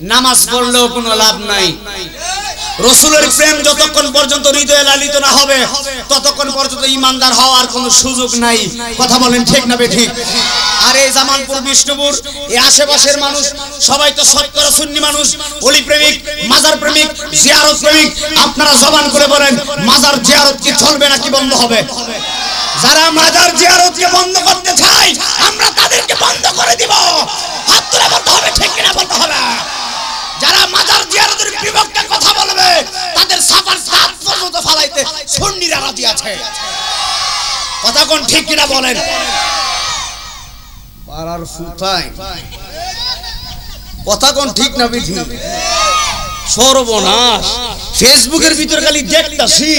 নামাজ পড়লেও কোনো লাভ নাই। রাসূলের প্রেম যতক্ষণ পর্যন্ত হৃদয়ে লালিত না হবে ততক্ষণ পর্যন্ত ঈমানদার হওয়ার কোনো সুযোগ নাই। কথা বলেন ঠিক না বেঠিক? আর এই জামালপুর বিষ্ণুপুর এই আশেপাশের মানুষ সবাই তো শতকরা সুন্নি মানুষ, ওলি প্রেমিক, মাজার প্রেমিক, জিয়ারত প্রেমিক। আপনারা জবান করে বলেন মাজার জিয়ারত কি চলবে নাকি বন্ধ হবে? যারা মাজার জিয়ারতকে বন্ধ করতে চায় আমরা তাদেরকে বন্ধ করে দিব। হাত তুলে বলতে হবে ঠিক কিনা বলতে হবে। যারা মাজার জিয়ারতের বিপক্ষে কথা বলবে তাদের সাফার দাঁত পর্যন্ত ফালাইতে সুন্নিরা রাজি আছে। কথা কোন ঠিক কিনা বলেন? পাড়ার ফুটাই কথা কোন ঠিক না বিধি? সর্বনাশ। ফেসবুকের ভিতরে খালি দেখতাছি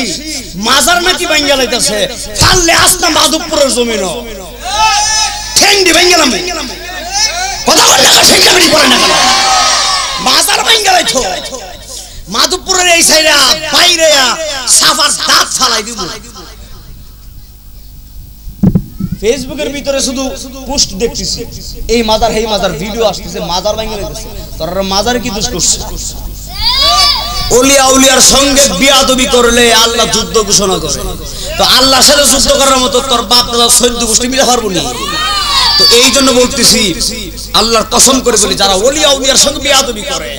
মাজার নাকি ভাঙ্গা লাইতাছে, ফাললে আসনা মাধবপুরের জমিন ঠেংডি ভাঙ্গা নামে। কথা বল না ঠিক না বলেন না কেন? মাজার ভাঙ্গা লাইছো মাধবপুরের এই সাইডে বাইরে সাফার দাঁত ফালাই দিব। ফেসবুকের ভিতরে শুধু পোস্ট দেখতেছি এই মাজার এই মাজার ভিডিও আসতেছে, মাজার ভাঙ্গা লাইতেছে। তোরা মাজার কি দোষ করছিস? ওলিয়া উলিয়ার সঙ্গে বিয়াদবি করলে আল্লাহ যুদ্ধ ঘোষণা করে। তো আল্লাহর সাথে যুদ্ধ করার মতো তোর বাপ দাদা 14 গোষ্ঠী মিলে পারবো না। তো এই জন্য বলতেছি আল্লাহর কসম করে বলি যারা ওলিয়া উলিয়ার সঙ্গে বিয়াদবি করে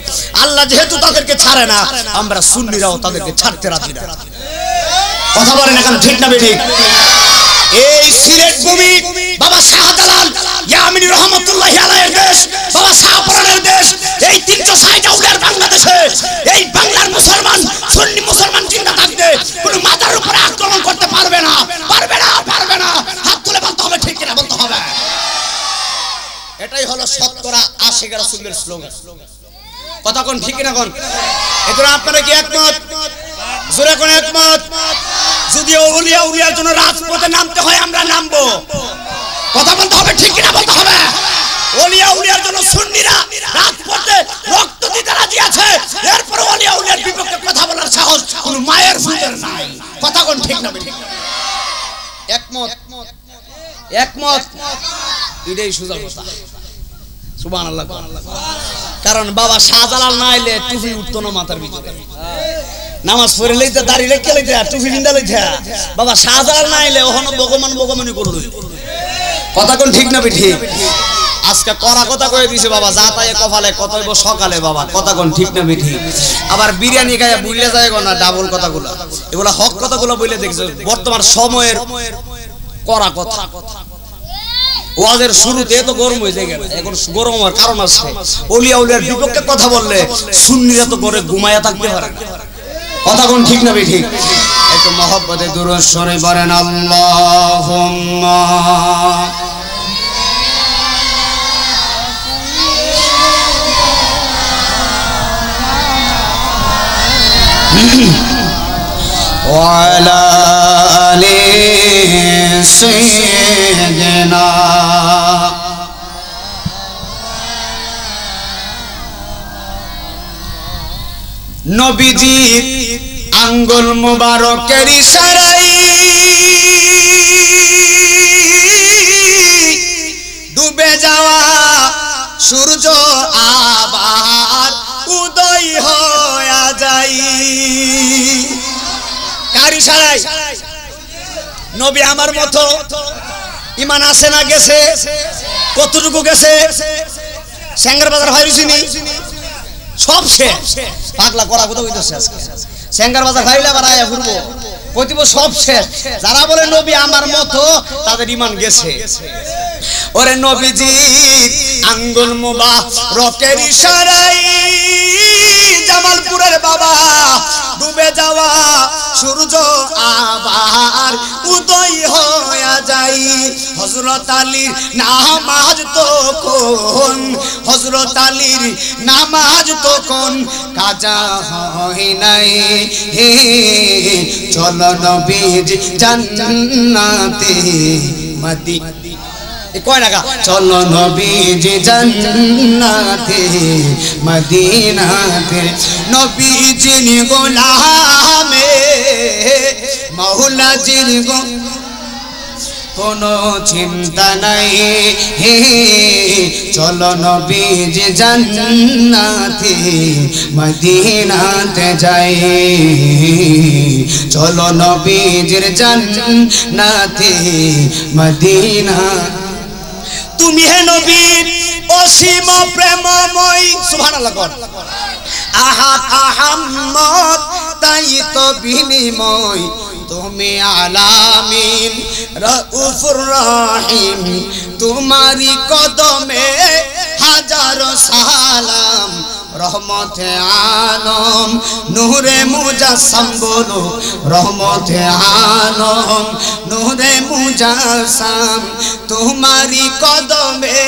আল্লাহ যেহেতু তাদেরকে ছাড়ে না, আমরা সুন্নিরাও তাদেরকে ছাড়তে রাজি না। কথা বলেন এখন ঠিক না বেঠিক? এই সিলেট ভূমি বাবা শাহজালাল ইয়ামিনী রহমাতুল্লাহি আলাইহির দেশ, বাবা শাহপরানের দেশ। এই 360 আউলিয়ার বাংলাদেশে এই বাংলার মুসলমান সুন্নি মুসলমান জিন্দা থাকতে কোনো মাথার উপরে আক্রমণ করতে পারবে না, পারবে না, পারবে না। হাত তুলে বলতে হবে ঠিক কিনা বলতে হবে। এটাই হলো শতকরা আশিক রাসূলের স্লোগান। কথা কোন ঠিক কিনা কোন? এজন্য আপনারা কি একমত? জোরে কোন একমত? যদি ওলিয়া উলিয়ার জন্য রাজপথে নামতে হয় আমরা নামবো। কথা বলতে হবে ঠিক কিনা বলতে হবে। ওলিয়া উলিয়ার জন্য সুন্নিরা রাজপথে রক্ত দিতে রাজি আছে, এরপর ওলিয়া উলিয়ার বিপক্ষে কথা বলার সাহস কোন মায়ের ফুটের নাই। কথা কোন ঠিক না ঠিক? একমত? একমত? এটাই সোজা কথা। সুবহানাল্লাহ। কারণ বাবা শাহজালাল না আইলে টুপি উঠতো না মাথার ভিতরে। নামাজ পড়ে লইতে দাড়ি রেখে লইতে টুপি বিন্দা লইতে বাবা শাহজালাল না আইলে ওখানে ভগবান ভগবানই করলো। কথা কোন ঠিক না ঠিক? আজকে করা কথা কয়ে দিছে বাবা যা তাই কপালে কত হইব সকালে বাবা। কথা কোন ঠিক না ঠিক? আবার বিরিয়ানি খাইয়া বুইলে যায় না ডাবল কথাগুলো, এগুলা হক কথাগুলো বলে দেখছো। বর্তমান সময়ের করা কথা ওয়াজের শুরুতে তো গরম হয়ে যায়, এখন গরম হওয়ার কারণ আছে। ওলিয়া উলিয়ার বিপক্ষে কথা বললে সুন্নিরা তো করে ঘুমায়া থাকতে পারে। কথা কোন ঠিক না ঠিক? একটু মহব্বতে দুরূদ শরীফ পড়েন আল্লাহুম্মা ওয়া আলা আলি সাইয়্যিদিনা। নবীজির আঙ্গুল মুবারকের ইশারায় ডুবে যাওয়া সূর্য আবার উদয় হয়ে যায়। কার ইশারায়? নবী আমার মতো ঈমান আছে না গেছে? কতটুকু গেছে? সেঙ্গার বাজার ভাইরুছিনি সব শেষ। পাগলা করা কথা কইতেছে আজকে। সেঙ্গার বাজার ভাইলে আবার আয়া ঘুরবো কইতিব সব শেষ। যারা বলে নবী আমার মতো তাদের ঈমান গেছে। ওরে নবীজি আঙ্গুল মুবারকের ইশারায় জামালপুরের বাবা ডুবে যাওয়া সূর্য আবার উদয় হয়ে যায়। হযরত আলীর নামাজ তখন, হযরত আলীর নামাজ তখন কাজা হয় নাই। হে চলো নবীজি জান্নাতে মদিনা কয় না চলো নবীজি জান্নাতে মদিনাতে। নবীজির গোলামে মাওলাজির কোনো চিন্তা নাই, চলো নবীজি জান্নাতে মদিনাতে যাই, চলো নবীজির জান্নাতে মদিনা। তুমি হে নবীর অসীম প্রেমময়, সুবহানাল্লাহ। আহাদ আহাম্মদ তাই তো বিনিময়, তুমি আলামিন রউফুর রহিম, তোমারি কদমে হাজারো সালাম, রহমতে আলম নূরে মুজাসসাম, বলো রহমতে আলম নূরে মুজাসসাম, তোমারি কদমে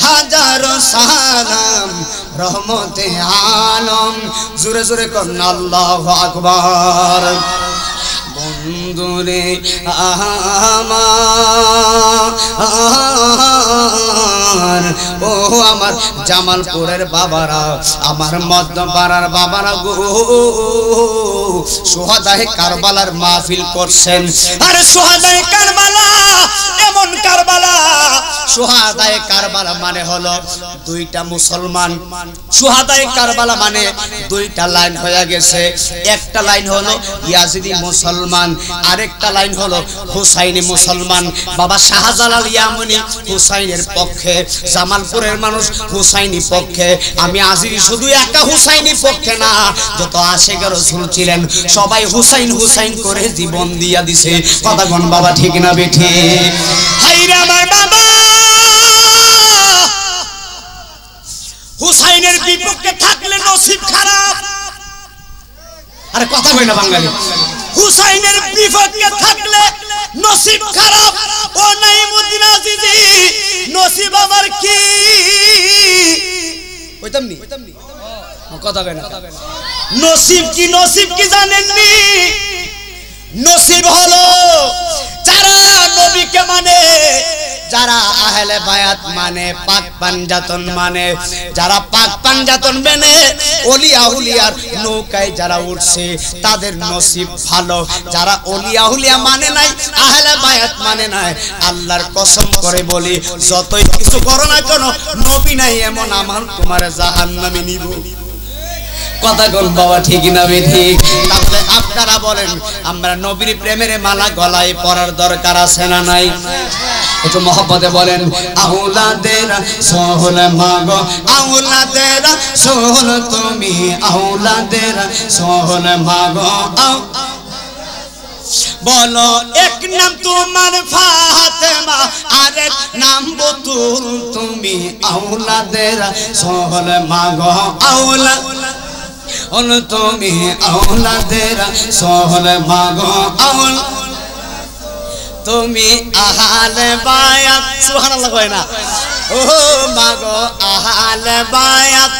হাজারো সালাম, রহমতে আলম। জোরে জোরে করুন আল্লাহু আকবার। বন্ধুরে আমার, ও আমার জামালপুরের বাবারা, আমার মধ্যপাড়ার বাবারা গো, সুহাদায়ে কারবালার মাহফিল করছেন। আরে সুহাদায়ে কারবালা এমন কারবালা, সুহাদায়ে কারবালা মানে হলো দুইটা মুসলমান, সুহাদায়ে কারবালা মানে দুইটা লাইন হয়ে গেছে। একটা লাইন হলো ইয়াজিদি মুসলমান, আরেকটা লাইন হলো হুসাইনি মুসলমান। বাবা শাহজালাল ইয়ামানি হুসাইনের পক্ষে, জামালপুরের মানুষ হুসাইনি পক্ষে। আমি আজিরি শুধু একা হুসাইনি পক্ষে না, যত আশিক রাসূল ছিলেন সবাই হুসাইন হুসাইন করে জীবন দিয়া দিছে। কথা কোন বাবা ঠিক না বেঠি? হাইরে আমার বাবা হুসাইনের বিপক্ষে থাকলে নসিব খারাপ। আরে কথা কই না বাঙালি, হুসাইনের বিপক্ষে থাকলে নসিব খারাপ। ও নাইমুদ্দিন আজিজি নসিব আমার কি কইতামনি? কথা কই না, নসিব কি? নসিব কি জানেননি? নসিব হলো যারা নবীকে মানে, যারা আহলে বায়াত মানে, পাক পাঞ্জাতন মানে, যারা পাক পাঞ্জাতন মেনে ওলিয়া উলিয়ার নৌকায় যারা উঠছে তাদের নসিব ভালো। যারা ওলিয়া উলিয়া মানে নাই, আহলে বায়াত মানে নাই, আল্লাহর কসম করে বলি যতই কিছু করো না কেন, নবী নাই এমন আমল তোমার জাহান্নামে নিব। কথা কোন বাবা ঠিক না ঠিক? তাহলে আপনারা বলেন আমরা নবীর প্রেমের মালা গলায় পরার দরকার আছে না নাই? একটু মহব্বতে বলেন আউলাদের সোহল মাগো, আউলাদের সোহল তুমি, আউলাদের সোহল মাগো। বলো এক নাম তোমার ফাতেমা, আরেক নাম বতুল তুমি, আউলাদের সোহল মাগো, আউলা তুমি আউলাদের সোহল মাগো, আউল তুমি আহলে বায়াত। সুবহানাল্লাহ কয় না? ও মাগো আহলে বায়াত,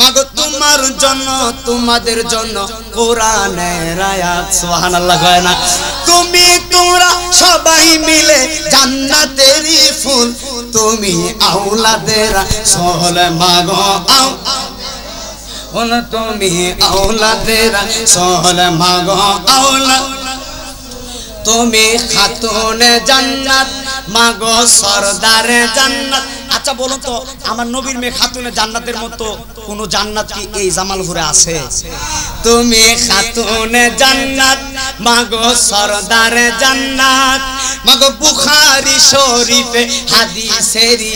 মাগো তোমার জন্য তোমাদের জন্য কোরআনের আয়াত। সুবহানাল্লাহ কয় না? তুমি তোরা সবাই মিলে জান্নাতেরই ফুল, তুমি আউলাদের সোহল মাগো, তুমি আউলাদের সোহল মাগো, আউলা তুমি খাতুনে জান্নাত মাগো, সরদারে জান্নাত। আচ্ছা বলুন তো, আমার নবীর মেয়ে খাতুনে জান্নাতের মতো কোন জান্নাত কি এই জামালপুরে আছে? তুমি খাতুনে জান্নাত মাগো, সরদারে জান্নাত মাগো, বুখারী শরীফে হাদিসেরই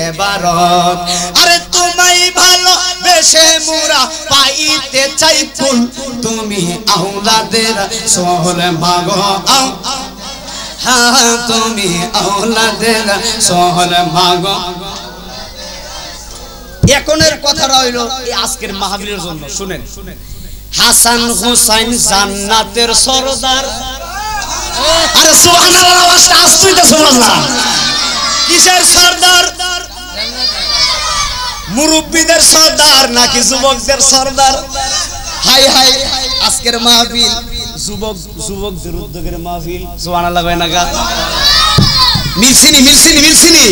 ইবারত। আরে তোমায় ভালো বেশে মোরা পাইতে চাই ফুল, তুমি আউলাদের সোহল মাগো, হ্যাঁ তুমি আউলাদের সোহল মাগো। এখনের কথা রইল এই আজকের মাহফিলের জন্য, শুনেন। হাসান হুসাইন জান্নাতের সরদার। আরে সুবহানাল্লাহ, আওয়াজটা আসছে তো সুবহানাল্লাহ। কিসের সরদার? মুরব্বিদের সরদার নাকি যুবকদের সরদার? হাই হাই, আজকের মাহফিল যুবকদের উদ্যোগের মাহফিল। সুবহানাল্লাহ কয় না গা? মিলছিনি মিলছিনি মিলছিনি।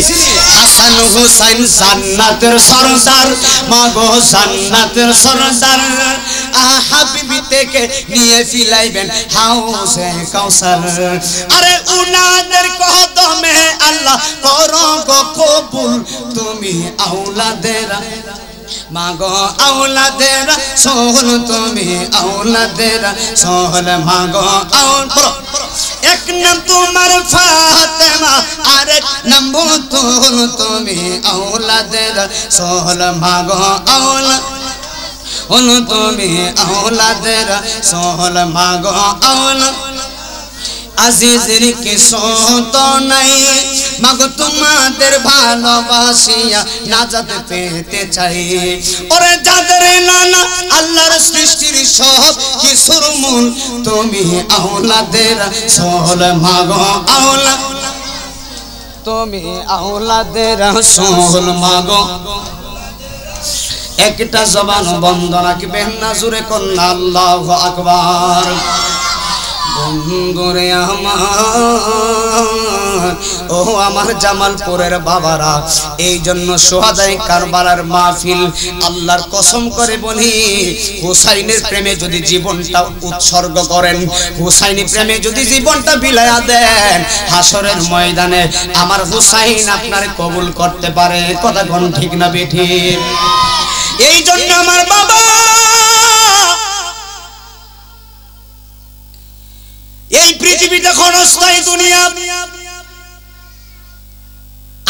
হাসান হুসাইন জান্নাতের সরদার মাগো, জান্নাতের সরদার। হাবিবি থেকে নিয়ে ফিলাইবেন হাউজে কাউসার। আরে উনাদের কদমে আল্লাহ করো গো কবুল তুমি আওলাদের মাগো আওলাদের সোহল তুমি আওলাদের সোহল মাগো এক নাম তোমার ফাতেমা আরেক নাম বুতুল তুমি আওলাদের সোহল মাগো আওলা ওল তুমি আওলাদের সোহল মাগো আওলা আজিজের কিছু তো নাই মাগো তোমাদের ভালোবাসিয়া নাজাত পেতে চাই। ওরে যাদের নানা আল্লাহর সৃষ্টির সব কিছুর মূল তুমি আওলাদের সোহল মাগো আওলা তুমি আওলাদের সোহল মাগো। একটা জবান বন্ধ রাখবেন না, জোরে কন্যা আল্লাহু আকবার। বন্ধুরে আমার ও আমার জামালপুরের বাবারা, এই জন্য সোহাদায়ে কারবালার মাহফিল আল্লাহর কসম করে বলি, হুসাইনের প্রেমে যদি জীবনটা উৎসর্গ করেন, হুসাইনি প্রেমে যদি জীবনটা বিলায়া দেন, হাসরের ময়দানে আমার হুসাইন আপনার কবুল করতে পারে। কথা কোন ঠিক না বেঠিক? এই জন্য আমার বাবা এই পৃথিবীতে ক্ষণস্থায়ী দুনিয়া,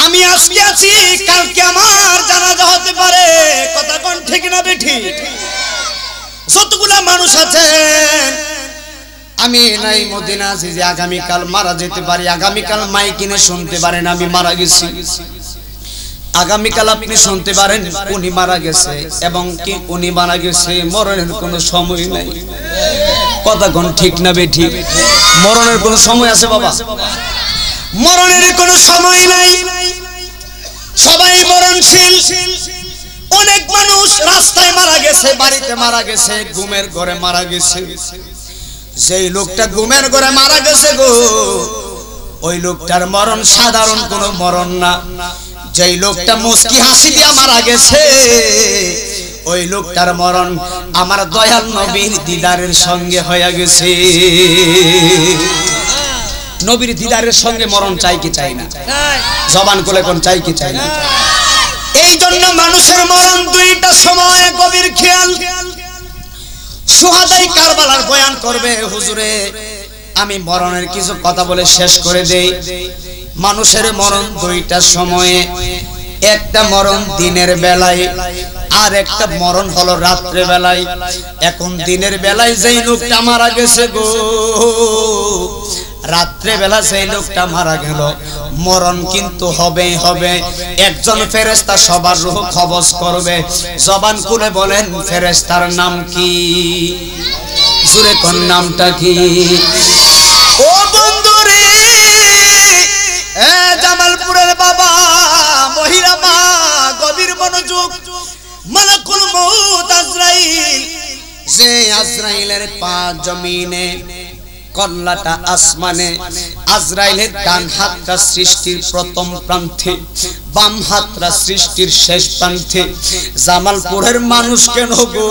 আমি আজকে আছি কালকে আমার জানাজা হতে পারে। কথা কোন ঠিক না বেঠিক? যতগুলা মানুষ আছেন আমি নাই মদিনা আছি যে আগামীকাল মারা যেতে পারি, আগামীকাল মাই কিনে শুনতে পারেন আমি মারা গেছি, আগামীকাল আপনি শুনতে পারেন উনি মারা গেছে, এবং কি উনি মারা গেছে মরণের কোনো সময় নাই। কথা কোন ঠিক না বেঠিক? মরণের কোনো সময় আছে বাবা? মরণের কোনো সময় নাই, সবাই মরণশীল। অনেক মানুষ রাস্তায় মারা গেছে, বাড়িতে মারা গেছে, ঘুমের ঘরে মারা গেছে। যেই লোকটা ঘুমের ঘরে মারা গেছে গো, ওই লোকটার মরণ সাধারণ কোনো মরণ না। যেই লোকটা মুস্কি হাসি দিয়া মারা গেছে, ওই লোকটার মরণ আমার দয়াল নবীর দিদারের সঙ্গে হয়ে গেছে। নবীর দিদারের সঙ্গে মরণ চাই কি চাই না? জবান খুলে কোন চাই কি চাই না? এই জন্য মানুষের মরণ দুইটা সময় গভীর খেয়াল। সোহাদায়ে কারবালার বয়ান করবে হুজুরে, আমি মরণের কিছু কথা বলে শেষ করে দেই। মানুষের মরণ দুইটা সময়ে, একটা মরণ দিনের বেলায় আর একটা মরণ হলো রাত্রে বেলায়। এখন দিনের বেলায় যেই লোকটা মারা গেছে গো, রাত্রে বেলা যেই লোকটা মারা গেল, মরণ কিন্তু হবেই হবে। একজন ফেরেশতা সবার রূহ কবজ করবে। জবান খুলে বলেন ফেরেশতার নাম কি? জোরে কোন নামটা কি? ও বন্ধুরে, জামালপুরের বাবা মহিলা মা, গভীর মনোযোগ। মালাকুল মউত আজরাইল, যে আজরাইলের পা জমিনে, কল্লাটা আসমানে। আজরাইলের ডান হাতটা সৃষ্টির প্রথম প্রান্তে, বাম হাতটা সৃষ্টির শেষ প্রান্তে। জামালপুরের মানুষ কেন গো,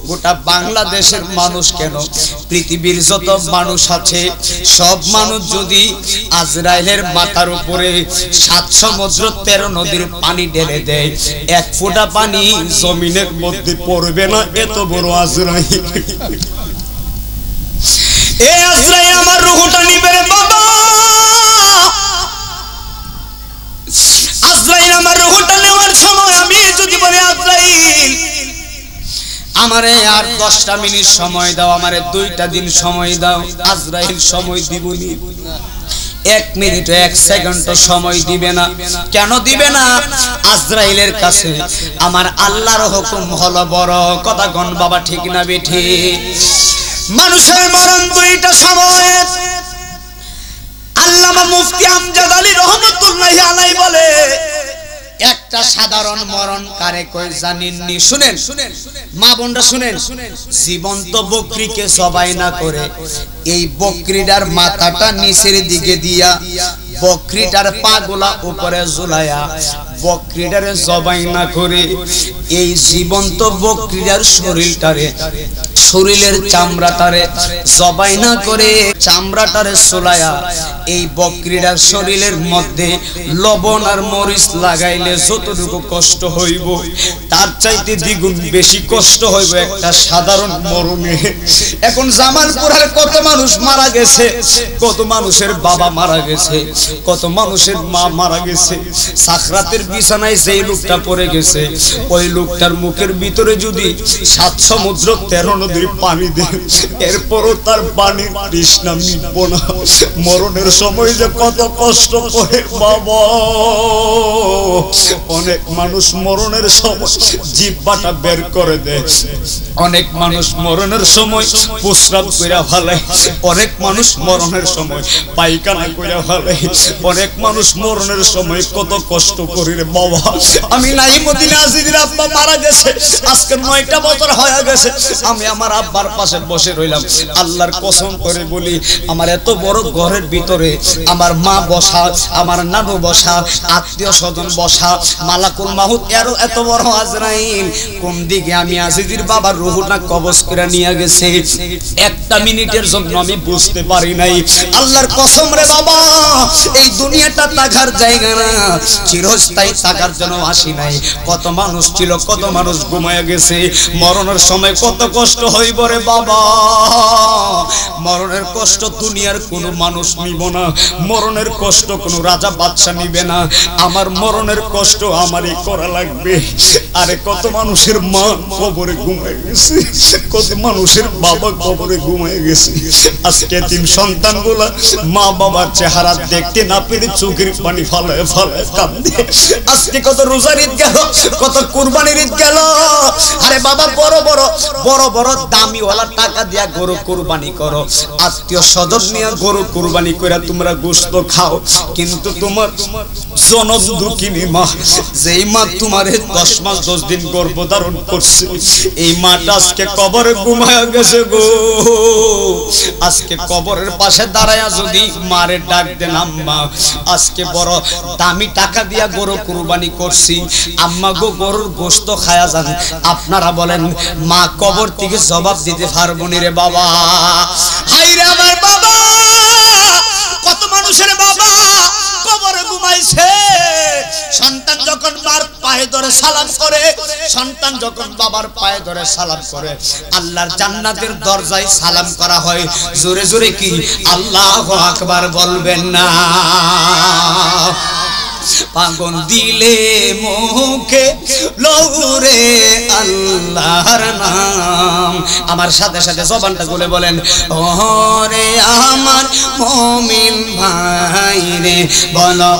গোটা বাংলাদেশের মানুষ কেন, পৃথিবীর যত মানুষ আছে সব মানুষ যদি আজরাইলের মাথার উপরে 7 সমুদ্র 13 নদীর পানি ঢেলে দেয়, এক ফোঁটা পানি জমিনের মধ্যে পড়বে না। এত বড় আজরাইল। এ আজরাইল আমার রূহটা নিবে বাবা, আজরাইল আমার রূহটা নেওয়ার সময় আমি যদি বলি আজরাইল আমারে আর 10টা মিনিট সময় দাও, আমারে 2টা দিন সময় দাও, আজরাইল সময় দিবনি। 1 মিনিট 1 সেকেন্ড সময় দিবে না। কেন দিবে না? আজরাইলের কাছে আমার আল্লাহর হুকুম হলো বড়। কথা কোন বাবা ঠিক না বেঠিক? মানুষের মরণ দুইটা সময়। আল্লামা মুফতি আমজাদ আলী রহমাতুল্লাহি আলাইহি বলে, একটা সাধারণ মরণ কারে কই জানেননি? শুনেন মা বোনরা, শুনেন। জীবন্ত বকরিকে জবাই না করে এই বকরিটার মাথাটা নিচের দিকে দিয়া, বকরিটার পাগুলা উপরে ঝুলায়া বকরিটারে জবাই না করে এই জীবন্ত বকরিটার শরীরের চামড়াটারে জবাই না করে চামড়াটারে সোলায়া এই বকরিটার শরীরের মধ্যে লবণ আর মরিচ লাগাইলে যতটুকু কষ্ট হইব তার চাইতে দ্বিগুণ বেশি কষ্ট হইব একটা সাধারণ মরণে। এখন জামালপুরের কত মানুষ মারা গেছে, কত মানুষের বাবা মারা গেছে, কত মানুষের মা মারা গেছে। সাকরাতের বিছানায় যেই লোকটা পড়ে গেছে ওই লোকটার মুখের ভিতরে যদি 7 সমুদ্র 13 নদীর পানি দেয় এরপরও তার পানির তৃষ্ণা মিটব না। মরণের সময় যে কত কষ্ট করে বাবা। অনেক মানুষ মরণের সময় জিহ্বাটা বের করে দেয়, অনেক মানুষ মরণের সময় প্রস্রাব কইরা ফেলে, অনেক মানুষ মরণের সময় পায়খানা কইরা ফেলে, অনেক মানুষ মরণের সময় কত কষ্ট করে রে বাবা। আমি নাইমুদ্দিন আজিজের আব্বা মারা গেছে, আজকে 9টা বছর হয়ে গেছে। আমি আমার আব্বার পাশে বসে রইলাম। আল্লাহর কসম করে বলি, আমার এত বড় ঘরের ভিতরে আমার মা বসা, আমার নানু বসা, আত্মীয় স্বজন বসা, মালাকুল মাউত এত বড় আজরাইল কোন দিকে আমি আজিজের বাবার রূহটা কবজ করে নিয়ে গেছে একটা মিনিটের জন্য আমি বুঝতে পারি নাই। আল্লাহর কসম রে বাবা, এই দুনিয়াটা থাকার জায়গা না, চিরস্থায়ী থাকার জন্য আসি নাই। কত মানুষ ছিল, কত মানুষ ঘুমায় গেছে। মরণের সময় কত কষ্ট হইব রে বাবা। মরণের কষ্ট দুনিয়ার কোনো মানুষ নিব না, মরণের কষ্ট কোনো রাজা বাদশা নিবে না। আমার মরণের কষ্ট আমারই করা লাগবে। আরে কত মানুষের মা কবরে ঘুমায় গেছে, কত মানুষের বাবা কবরে ঘুমায় গেছে। আজকে তিন সন্তানগুলা মা বাবার চেহারা দেখতে না পেরে চোখের পানি ফালায় ফালায় কাঁদে। আজকে কত রোজার ঈদ গেল, কত কুরবানির ঈদ গেল। আরে বাবা বড় বড় দামিওয়ালা টাকা দিয়া গরু কুরবানি করো, আত্মীয় স্বজন নিয়ে গরু কুরবানি করে তোমরা গোশত খাও, কিন্তু তোমার জনম দুঃখিনী মা, যেই মা তোমারে 10 মাস 10 দিন গর্ভধারণ করছে, এই মাটা আজকে কবরে ঘুমায় গেছে গো। আজকে কবরের পাশে দাঁড়ায়া যদি মারে ডাক দেন আম্মা, আজকে বড় দামি টাকা দিয়া গরু কুরবানি করছি, আম্মা গো গরুর গোশত খায়া যান, আপনারা বলেন মা কবর থেকে জবাব দিতে পারবো নি রে বাবা? হাই রে আমার বাবা, কত মানুষের বাবা কবরে ঘুমাইছে। সন্তান যখন মার পায়ে ধরে সালাম করে, সন্তান যখন বাবার পায়ে ধরে সালাম করে, আল্লাহর জান্নাতের দরজায় সালাম করা হয়। জোরে জোরে কি আল্লাহু আকবার বলবেন না? পাগল দিলে মুখে লৌরে আল্লাহর নাম। আমার সাথে সাথে জবানটা খুলে বলেন, ওরে আমার মুমিন ভাই রে, বলো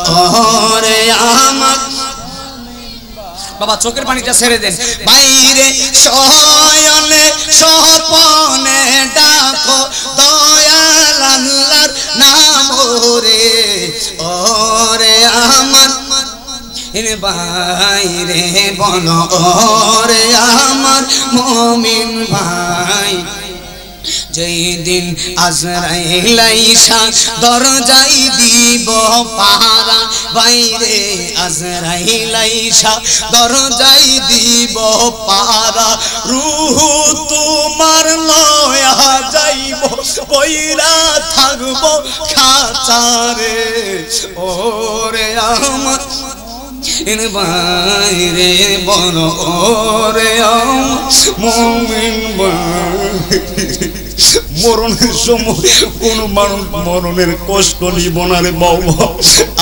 ওরে আমার। বাবা চোখের পানিটা ছেড়ে দেন। বাইরে শয়নে স্বপনে ডাকো দয়াল আল্লাহর নাম রে, ওরে আমার বাইরে বলো ওরে আমার মুমিন ভাই। যেই দিন আজরাইল আইসা দরজাই দিব পাহারা, বাইরে আজরাইল আইসা দরজাই দিব পাহারা, রূহ তোমার লয়া যাইব কইরা থাকব খাঁচারে, ওরে আমার বাইরে বলো ওরে আমার মুমিন ভাই। মরণের সময় কোন মানুষ মরণের কষ্ট নিব না রে বাবা।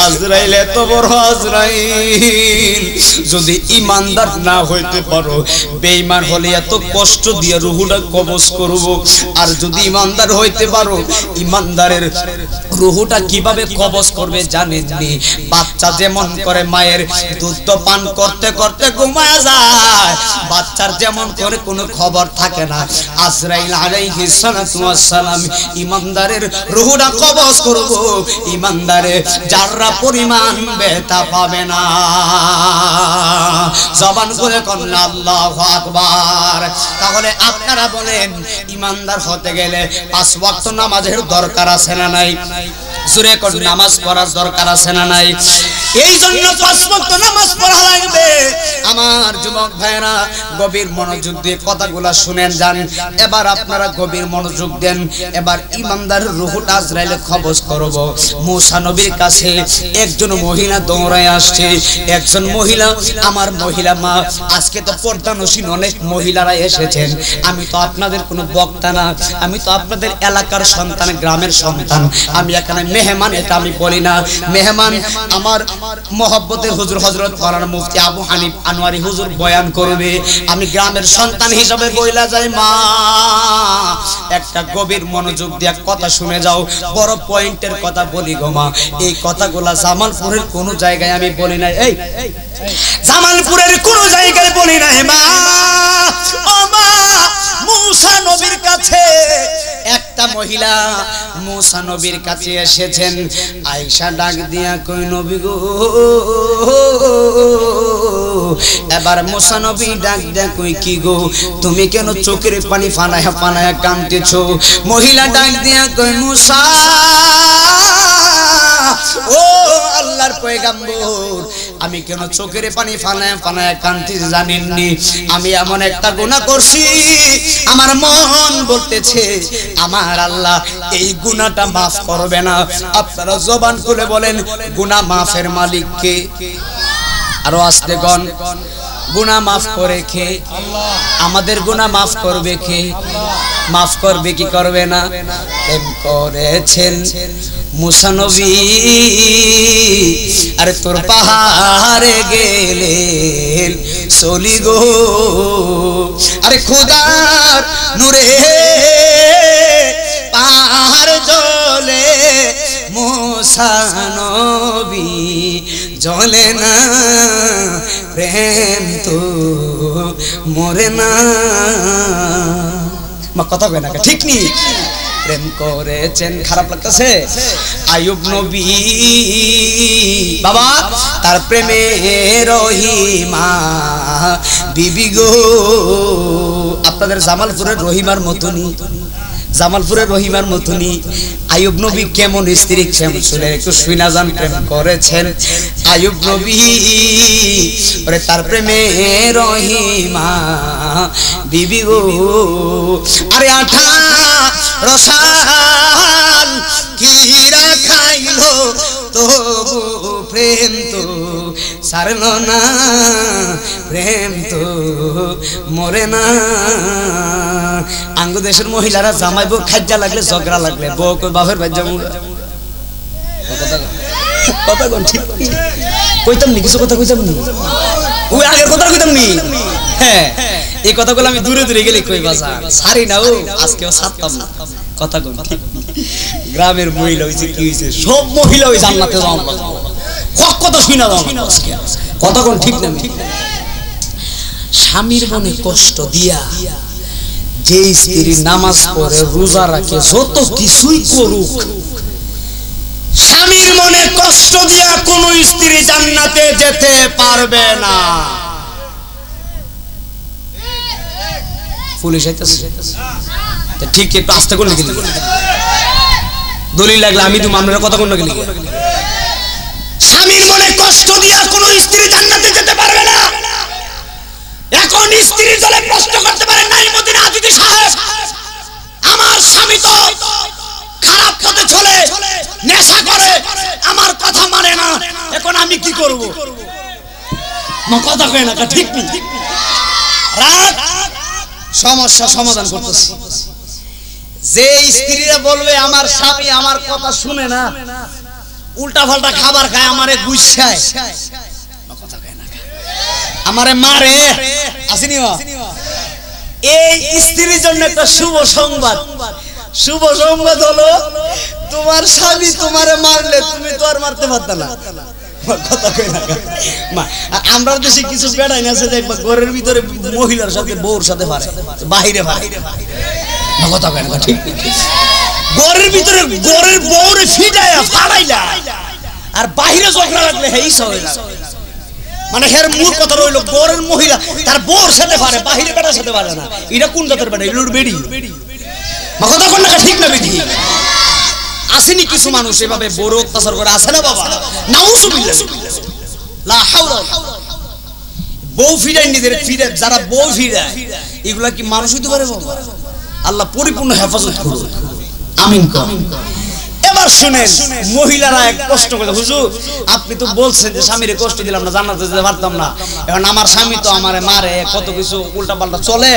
আজরাইল এত বড় আজরাইল, যদি ইমানদার না হইতে পারো, বেঈমান হলে এত কষ্ট দিয়ে রুহুটা কবজ করব। আর যদি ইমানদার হইতে পারো, ইমানদারের রুহুটা কিভাবে কবজ করবে জানেননি? বাচ্চা যেমন করে মায়ের দুধ পান করতে করতে ঘুমায় যায়, বাচ্চার যেমন করে কোনো খবর থাকে না, আজরাইল আলাইহিস সালাতু ওয়াস সালাম ইমানদারের রূহটা কবজ করব। ইমানদারে যারা পরিমাণ ব্যথা পাবে না। জবান করে কোন আল্লাহু আকবার। তাহলে আপনারা বলেন, ইমানদার হতে গেলে 5 ওয়াক্ত নামাজের দরকার আছে না নাই? জোরে কোন নামাজ পড়ার দরকার আছে না নাই? এই জন্য 5 ওয়াক্ত নামাজ পড়া লাগবে। আমার যুবক ভাইরা গভীর মনোযোগ দিয়ে কথাগুলো শুনেন যান। এবার আপনারা গভীর মনোযোগ দেন। এবার ইমানদারের রূহটা আজরাইলে কবজ করব। মুসা নবীর কাছে একজন মহিলা দৌড়ায় আসছে। একজন মহিলা, আমার মহিলা মা, আজকে তো পর্দানসীন অনেক মহিলারা এসেছেন। আমি তো আপনাদের কোনো বক্তা না, আমি তো আপনাদের এলাকার সন্তান, গ্রামের সন্তান। আমি এখানে মেহমান, এটা আমি বলি না। মেহমান আমার মহব্বতের হুজুর হযরত মাওলানা মুফতি আবু হানিফ আনোয়ারি হুজুর বয়ান করবে। আমি গ্রামের সন্তান হিসাবে বইলা যাই, মা একটা গভীর মনোযোগ দিয়ে কথা শুনে যাও। বড় পয়েন্টের কথা বলি গো মা। এই কথাগুলা জামালপুরের কোন জায়গায় আমি বলি নাই। এই জামালপুরের কোন জায়গায় বলি নাই মা। ও মা, মুসা নবীর কাছে একটা মহিলা মুসা নবীর কাছে এসেছেন। আয়েশা ডাক দিয়া কই, নবী গো। এবার মুসা নবী ডাক দিয়া কই, কি গো তুমি কেন চোখের পানি ফানায়া ফানায়া কাঁদতেছো? মহিলা ডাক দিয়া কই, মুসা ও আল্লাহর পয়গম্বর, আমি কেন চোখের পানি ফানায়া ফানায়া কাঁদতেছি জানেননি? আমি এমন একটা গুনাহ করছি, আমার মন বলতেছে আমার আল্লাহ এই গুনাহটা মাফ করবে না। আপনারা জবান খুলে বলেন, গুনাহ মাফের মালিক কে? আরো আস্তে কোন, গুনাহ মাফ করে কে? আমাদের গুনাহ মাফ করবে কে? মাফ করবে কি করবে না? প্রেম করেছেন মুসা নবী, আরে তোর পাহাড়ে গেলেন চলি গো। আরে খোদার নূরে পাহাড় জ্বলে, মুসা নবী জ্বলে না, প্রেম তো মরে না। মা কথা কয় না, ঠিক নি? প্রেম করেছেন, খারাপ লাগতেছে? আইয়ুব নবী বাবা, তার প্রেমে রহিমা বিবি গো। আপনাদের জামালপুরের রহিমার মতনই, জামালপুরের রহিমার মতনই আইয়ুব নবী কেমন স্ত্রী শুনে একটু শুনা যান। প্রেম করেছেন আইয়ুব নবী, ওরে তার প্রেমে রহিমা বিবি গো। আরে 18 সাল কিরা খাইলো, তবু প্রেম তো সারলো না, প্রেম তো মরে না। আঙ্গ দেশের মহিলারা জামাই বউ খাজ্জা লাগলে, ঝগড়া লাগলে বউ কই বাপের বাড়ি যাবো। কথা কোন ঠিক কইতাম নি, কিছু কথা কইতাম নি, ওই আগের কথা কইতাম নি। হ্যাঁ, এই কথাগুলো আমি দূরে দূরে গেলে কই বাজার সারি না, ও আজকেও ছাড়তাম না। কথা কোন ঠিক? গ্রামের মহিলা হইছে কি হইছে, সব মহিলা ওই জান্নাতে যাওয়া হক কথা শুনা দাও। কথা কোন ঠিক না? স্বামীর মনে কষ্ট দিয়া যে স্ত্রী নামাজ পড়ে, রোজা রাখে, যত কিছুই করুক, স্বামীর মনে কষ্ট দিয়া কোন স্ত্রী জান্নাতে যেতে পারবে না। পুলিশ আইতাছে তো ঠিক, একটু আস্তে করে লিখে দিন। দলিল লাগলে আমি তো মামলার কথা কোন লিখে। স্বামীর মনে কষ্ট দিয়া কোন স্ত্রী জান্নাতে যেতে পারবে না। এখন স্ত্রী জলে প্রশ্ন করতে পারে, নাইমুদ্দিন আজিজি সাহেব, আমার স্বামী তো খারাপ পথে চলে, নেশা করে, আমার কথা মানে না, এখন আমি কি করব? মা কথা কয় না, ঠিক নেই? রাত সমস্যা সমাধান করতেছি। যে স্ত্রীরা বলবে আমার স্বামী আমার কথা শুনে না, উল্টা পাল্টা খাবার খায়, আমারে গুছায়, আমারে মারে, আসেনি? এই স্ত্রীর জন্য একটা শুভ সংবাদ। শুভ সংবাদ হলো, তোমার স্বামী তোমারে মারলে তুমি তো আর মারতে পারত না। কথা কই না মা, আমরা দেশে কিছু বেড়াই না আছে, দেখবা ঘরের ভিতরে মহিলার সাথে বউর সাথে পারে, বাইরে পারে। কথা কই না ঠিক? ঘরের ভিতরে ঘরের বউরে ফিডায়া ফাড়াইলা, আর বাইরে ঝগড়া লাগলে হেই সবে না। মানে হের মূল কথা রইল, ঘরের মহিলা তার বউর সাথে পারে, বাইরে বেটার সাথে পারে না। এটা কোন জাতের বেটা? ইলুর বেড়ি। মা কথা কোন না ঠিক না বেটি? আসেনি কিছু মানুষ এভাবে বড় অত্যাচার করে, আসে না বাবা? নাউজুবিল্লাহ, লা হাওলা। বউ ফিরায়, নিজের ফিরে, যারা বউ ফিরায় এগুলা কি মানুষ হইতে পারে বাবা? আল্লাহ পরিপূর্ণ হেফাজত করুন, আমিন। এবার শুনেন, মহিলারা এক কষ্ট করে, হুজুর আপনি তো বলছেন যে স্বামীরে কষ্ট দিলাম না, জান্নাতে যেতে পারতাম না, এখন আমার স্বামী তো আমারে মারে, কত কিছু উল্টা পাল্টা চলে,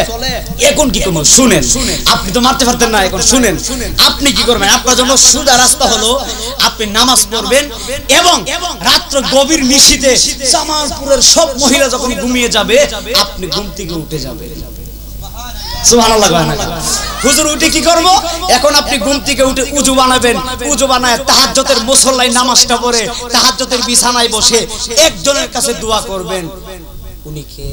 এখন কি করবো? শুনেন, আপনি তো মারতে পারতেন না, এখন শুনেন আপনি কি করবেন। আপনার জন্য সোজা রাস্তা হলো, আপনি নামাজ পড়বেন এবং রাত্র গভীর নিশীথে জামালপুরের সব মহিলা যখন ঘুমিয়ে যাবে, আপনি ঘুম থেকে উঠে যাবেন। সুবহানাল্লাহ। হুজুর উঠে কি করব? এখন আপনি ঘুম থেকে উঠে উযু বানাবেন, উযু বানায় তাহাজ্জুদের মুসল্লায় নামাজটা পড়ে তাহাজ্জুদের বিছানায় বসে একজনের কাছে দোয়া করবেন। উনি কে?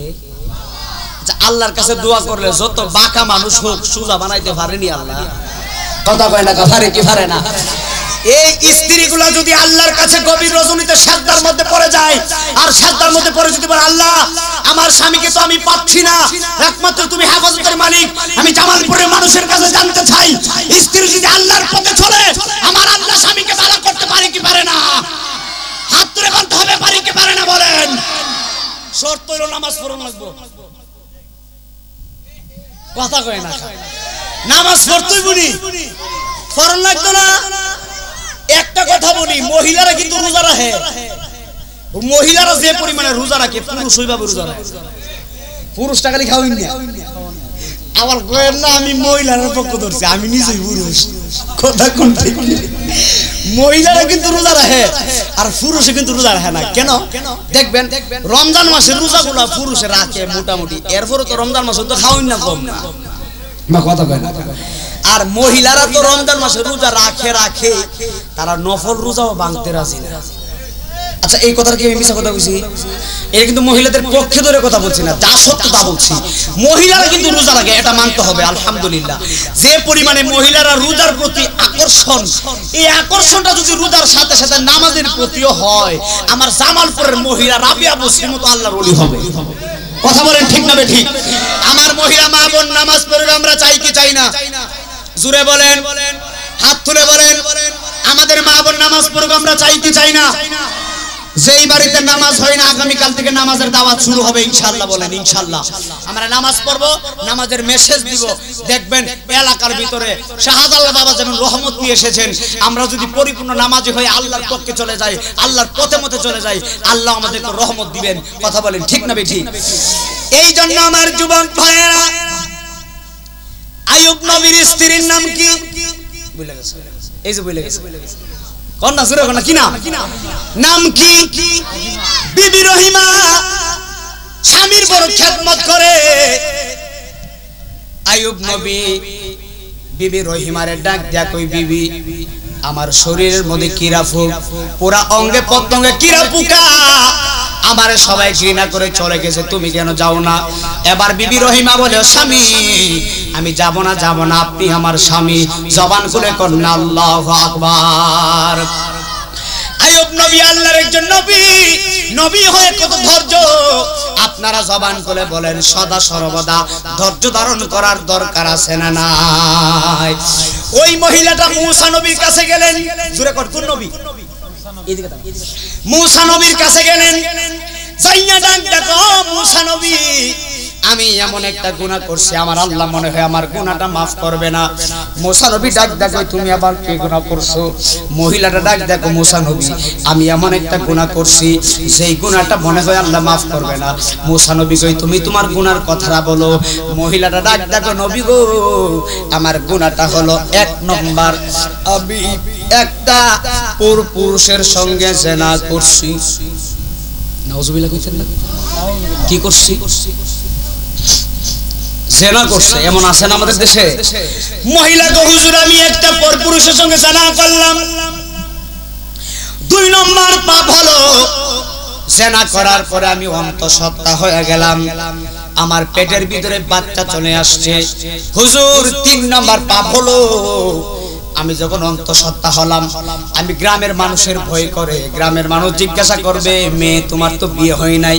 আল্লাহর কাছে দোয়া করলে যত বাঁকা মানুষ হোক সোজা বানাইতে পারেনি আল্লাহ। কথা কয় না, পারে কি পারে না? এই স্ত্রীগুলা যদি আল্লাহর কাছে গভীর রজনীতে সাজদার মধ্যে পড়ে যায়, আর সাজদার মধ্যে পড়ে যদি বলে, আল্লাহ আমার স্বামীকে তো আমি পাচ্ছি না, একমাত্র তুমি হেফাজতের মালিক, আমি জামালপুরের মানুষের কাছে জানতে চাই, স্ত্রী যদি আল্লাহর পথে চলে, আমার আল্লাহ স্বামীকে ভালো করতে পারে কি পারে না? হাত তুলে বলতে হবে, পারে কি পারে না বলেন? শর্ত হলো নামাজ পড়া লাগবে। কথা কয় না, নামাজ পড়তেই বলি, ফরজ লাগতো না। একটা কথা বলি, মহিলারা কিন্তু রোজা রাখে, মহিলারা যে পরিমাণে রোজা রাখে পুরুষ ওইভাবে রোজা রাখে। পুরুষ টাকালি খাওয়াই না, আবার কয়েন না আমি মহিলার পক্ষ ধরছি, আমি নিজেই পুরুষ। কথা কোন ঠিক? মহিলারা কিন্তু রোজা রাখে আর পুরুষে কিন্তু রোজা রাখে না। কেন? দেখবেন রমজান মাসের রোজাগুলা পুরুষে রাখে মোটামুটি, এরপরে তো রমজান মাসে তো খাওয়াই না কম না। কথা কয় না। আর মহিলারা তো রমজান মাসে রোজা রাখে, তারা নফল রোজাও ভাঙতে রাজি না। আচ্ছা, এই কথাটা কি আমি মিছা কথা বলছি? এটা কিন্তু মহিলাদের পক্ষে ধরে কথা বলছি না, যা সত্য তা বলছি। মহিলারা কিন্তু রোজা রাখে, এটা মানতে হবে আলহামদুলিল্লাহ। যে পরিমাণে মহিলারা রোজার প্রতি আকর্ষণ, এই আকর্ষণটা যদি রোজার সাথে সাথে নামাজের প্রতিও হয়, আমার জামালপুরের মহিলা রাবিয়া বসরির মতো আল্লাহর ওলি হবে। কথা বলেন ঠিক না বেঠিক? আমার মহিলা মা বোন নামাজ পড়বে, আমরা চাই কি চাই না? জোরে বলেন, হাত তুলে বলেন, আমাদের মা বোন নামাজ পড়বে, আমরা চাই কি চাই না? যেই বাড়িতে নামাজ হয় না, আগামীকাল থেকে নামাজের দাওয়াত শুরু হবে ইনশাআল্লাহ। বলেন ইনশাআল্লাহ। আমরা নামাজ পড়বো, নামাজের মেসেজ দিব, দেখবেন এলাকার ভিতরে শাহজালাল বাবা যেমন রহমত নিয়ে এসেছেন, আমরা যদি পরিপূর্ণ নামাজি হয়ে আল্লাহর পক্ষে চলে যাই, আল্লাহর পথে মতে চলে যাই, আল্লাহ আমাদেরকে রহমত দিবেন। কথা বলেন ঠিক না বেঠিক? এই জন্য আমার যুবক ভাইয়েরা, আইয়ুব নবীর স্ত্রীর নাম কি? ভুলে গেছে, এই যে ভুলে গেছে। কন্যা জোরে কন্যা কি নাম? নাম কি? বিবি রহিমা। স্বামীর বড় খেদমত করে আইয়ুব নবী বিবি রহিমারে ডাক দিয়া কই, বিবি আমার শরীরের মধ্যে কিরা ফুক, পুরা অঙ্গে প্রত্যঙ্গে কিরা পোকা, আমারে সবাই ঘৃণা করে চলে গেছে, তুমি কেন যাও না? এবার বিবি রহিমা বলে, স্বামী আমি যাব না, আপনি আমার স্বামী। জবান খুলে করেন আল্লাহু আকবার। আইয়ুব নবী আল্লাহর একজন নবী, নবী হয়ে কত ধৈর্য। আপনারা জবান খুলে বলেন, সদা সর্বদা ধৈর্য ধারণ করার দরকার আছে না নাই? ওই মহিলাটা মূসা নবীর কাছে গেলেন, জোরে কর, কোন নবী? মূসা নবীর কাছে গেলেন, যাইয়া ডাক দেখো, মূসা নবী আমি এমন একটা গুনাহ করছি, আমার আল্লাহ মনে হয় আমার গুনাহটা maaf করবে না। মূসা নবী ডাক দেখো, তুমি আবার কি গুনাহ করছো? মহিলাটা ডাক দেখো, মূসা নবী আমি এমন একটা গুনাহ করছি, সেই গুনাহটা মনে হয় আল্লাহ maaf করবে না। মূসা নবী কই, তুমি তোমার গুনার কথাটা বলো। মহিলাটা ডাক দেখো, নবী গো আমার গুনাহটা হলো 1 নম্বর, আমি একটা পুরুষের সঙ্গে জিনা করছি। নাউজুবিল্লাহ কইছেন না? কি করছি? জিনা করছে। এমন আছে না আমাদের দেশে? মহিলা গো, হুজুর আমি একটা পরপুরুষের সঙ্গে জিনা করলাম। 2 নম্বর পাপ হলো জিনা করার পরে আমি অন্তঃসত্ত্বা হয়ে গেলাম, আমার পেটের ভিতরে বাচ্চা চলে আসছে। হুজুর 3 নম্বর পাপ হলো আমি যখন অন্তঃসত্ত্বা হলাম, আমি গ্রামের মানুষের ভয় করে, গ্রামের মানুষ জিজ্ঞাসা করবে, মেয়ে তোমার তো বিয়ে হয় নাই,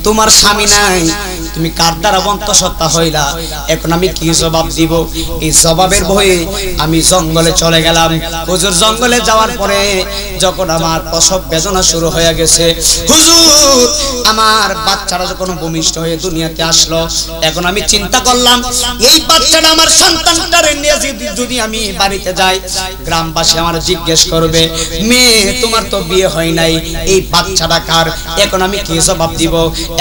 তোমার স্বামী নাই, তুমি কার দ্বারা অন্তঃসত্ত্বা হইলা, এখন আমি কি জবাব দিব? এই জবাবের ভয়ে আমি জঙ্গলে চলে গেলাম। হুজুর জঙ্গলে যাওয়ার পরে যখন আমার প্রসব বেদনা শুরু হয়ে গেছে, হুজুর আমার বাচ্চাটা যখন ভূমিষ্ঠ হয়ে দুনিয়াতে আসলো, এখন আমি চিন্তা করলাম এই বাচ্চাটা আমার সন্তানটারে নিয়ে যদি আমি বাড়িতে যাই, গ্রামবাসী আমার জিজ্ঞেস করবে, মেয়ে তোমার তো বিয়ে হয় নাই, এই বাচ্চাটা কার? এখন আমি কি জবাব দিব?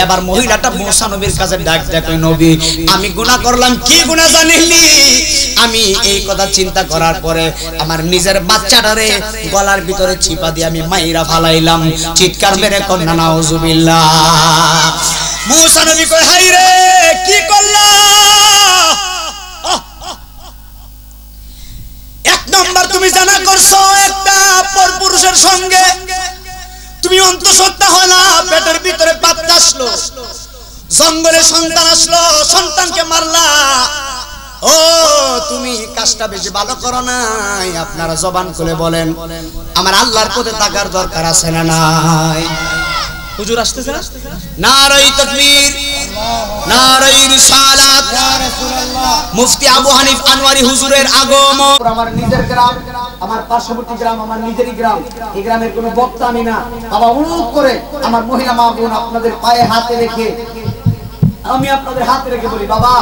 এবার মহিলাটা মুসা নবীর কাছে ডাক দেয়, নবী আমি গুনাহ করলাম। কি গুনাহ জানেননি? আমি এই কথা চিন্তা করার পরে আমার নিজের বাচ্চাটারে গলার ভিতরে চিপা দিয়ে আমি মাইরা ফালাইলাম। চিৎকার মেরে কন্যা নাউজুবিল্লাহ। মুসা নবী কয়, হায় রে কি করলা? এক নাম্বার তুমি জানা করছো একটা পরপুরুষের সঙ্গে, তুমি অন্তঃসত্ত্বা হলা, পেটের ভিতরে বাচ্চা আসলো, জঙ্গলে সন্তান আসলো, সন্তানকে মারলা। ও তুমি কাজটা বেশি ভালো করো নাই। আপনারা জবান খুলে বলেন, আমার আল্লাহর পথে থাকার দরকার আছে না নাই? হুজুর আসতেছে না? নারায়ে তাকবীর, নারায়ে রিসালাত। মুফতি আবু হানিফ আনোয়ারি হুজুরের আগমন। আমার নিজের গ্রাম, আমার পার্শ্ববর্তী গ্রাম, আমার নিজেরই গ্রাম। এই গ্রামের কোনো বক্তা আমি না। বাবা অনুরোধ করে আমার মহিলা মা বোন আপনাদের পায়ে হাতে রেখে, আমি আপনাদের হাতে রেখে বলি, বাবা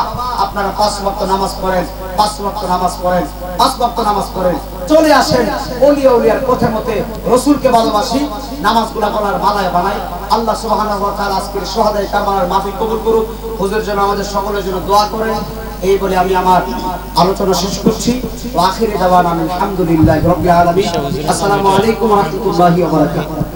আপনারা 5 ওয়াক্ত নামাজ পড়েন, 5 ওয়াক্ত নামাজ পড়েন, 5 ওয়াক্ত নামাজ পড়েন, চলে আসেন ওলিয়া উলিয়ার পথে মতে, রাসূলকে ভালোবাসি, নামাজগুলো বলার মালায় বানাই। আল্লাহ সুবহানাহু ওয়া তাআলা আজকের শুহাদায়ে কারবালার মাহফিল কবুল করুক। হুজুর যেন আমাদের সকলের জন্য দোয়া করেন। এই বলে আমি আমার আলোচনা শেষ করছি। ওয়া আখিরি দাওয়ানা আলহামদুলিল্লাহি রাব্বিল আলামিন। আসসালামু আলাইকুম ওয়া রাহমাতুল্লাহি ওয়া বারাকাতুহু।